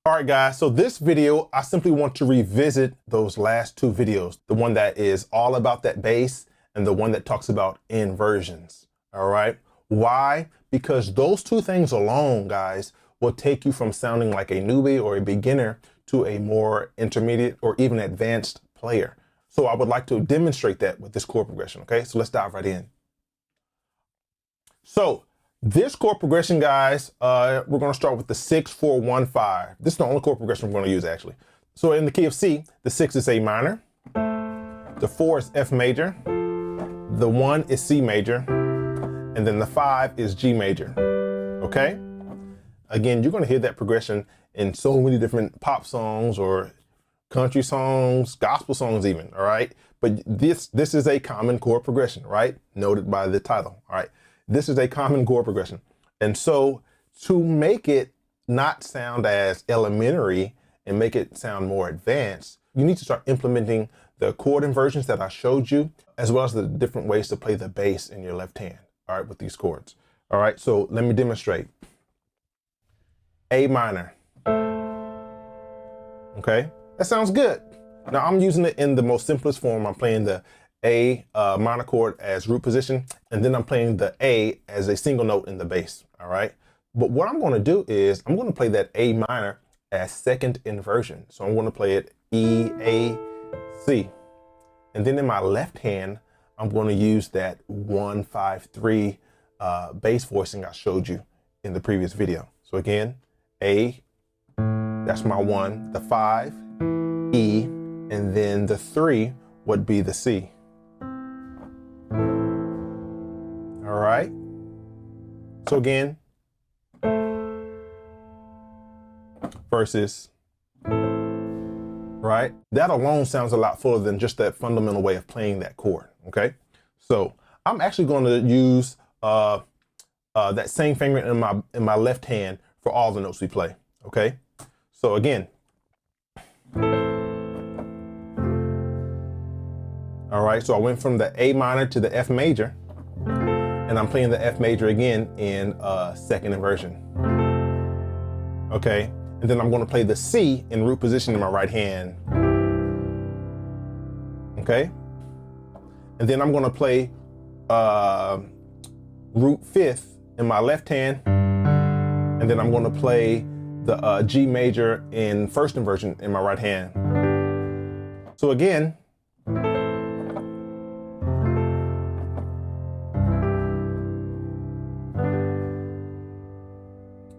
All right, guys, so this video, I simply want to revisit those last two videos, the one that is all about that bass and the one that talks about inversions, all right? Why? Because those two things alone, guys, will take you from sounding like a newbie or a beginner to a more intermediate or even advanced player. So I would like to demonstrate that with this chord progression, okay? So let's dive right in. So this chord progression, guys, we're going to start with the 6-4-1-5. This is the only chord progression we're going to use, actually. So in the key of C, the 6 is A minor, the 4 is F major, the 1 is C major, and then the 5 is G major, okay? Again, you're going to hear that progression in so many different pop songs or country songs, gospel songs even, all right? But this is a common chord progression, right? Noted by the title, all right? This is a common chord progression. And so to make it not sound as elementary and make it sound more advanced, you need to start implementing the chord inversions that I showed you, as well as the different ways to play the bass in your left hand, all right, with these chords. All right, so let me demonstrate. A minor, okay? That sounds good. Now I'm using it in the most simplest form. I'm playing the A minor chord as root position, and then I'm playing the A as a single note in the bass, all right? But what I'm gonna do is I'm gonna play that A minor as second inversion. So I'm gonna play it E, A, C. And then in my left hand, I'm gonna use that 1-5-3 bass voicing I showed you in the previous video. So again, A, that's my 1, the 5, E, and then the 3 would be the C. All right. So again, versus, right? That alone sounds a lot fuller than just that fundamental way of playing that chord, okay? So I'm actually going to use that same finger in my left hand for all the notes we play, okay? So again, all right, so I went from the A minor to the F major, and I'm playing the F major again in second inversion. Okay, and then I'm going to play the C in root position in my right hand. Okay, and then I'm going to play root fifth in my left hand, and then I'm going to play the G major in first inversion in my right hand. So again,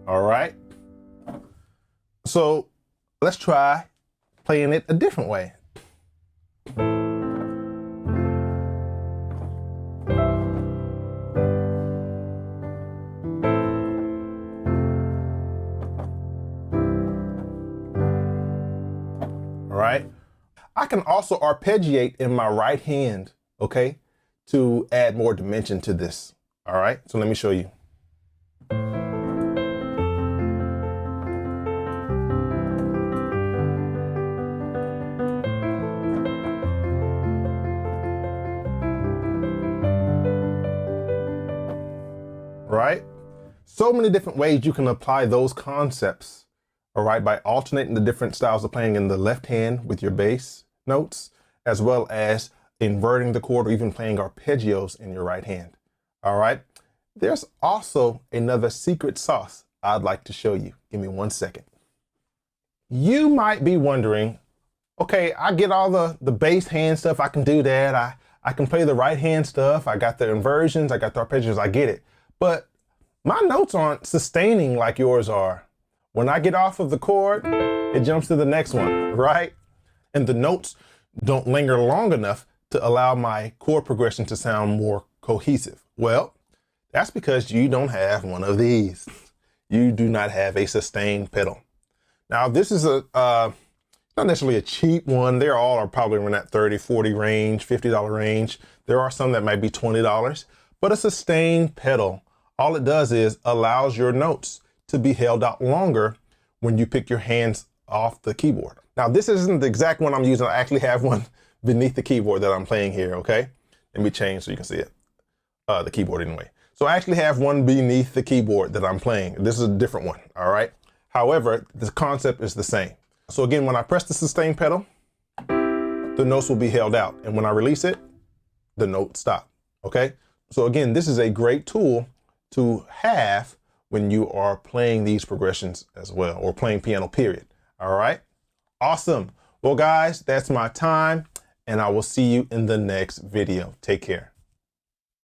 all right. So let's try playing it a different way. All right. I can also arpeggiate in my right hand, okay, to add more dimension to this. All right. So let me show you. Right? So many different ways you can apply those concepts, all right, by alternating the different styles of playing in the left hand with your bass notes, as well as inverting the chord or even playing arpeggios in your right hand, all right? There's also another secret sauce I'd like to show you. Give me 1 second. You might be wondering, okay, I get all the bass hand stuff, I can do that, I can play the right hand stuff, I got the inversions, I got the arpeggios, I get it. But my notes aren't sustaining like yours are. When I get off of the chord, it jumps to the next one, right? And the notes don't linger long enough to allow my chord progression to sound more cohesive. Well, that's because you don't have one of these. You do not have a sustain pedal. Now, this is not necessarily a cheap one. They all are probably in that $30, $40 range, $50 range. There are some that might be $20, but a sustain pedal, all it does is allows your notes to be held out longer when you pick your hands off the keyboard. Now, this isn't the exact one I'm using. I actually have one beneath the keyboard that I'm playing here, okay? Let me change so you can see it, the keyboard anyway. So I actually have one beneath the keyboard that I'm playing. This is a different one, all right? However, the concept is the same. So again, when I press the sustain pedal, the notes will be held out. And when I release it, the note stop, okay? So again, this is a great tool to have when you are playing these progressions as well, or playing piano, period. All right, awesome. Well, guys, that's my time, and I will see you in the next video. Take care.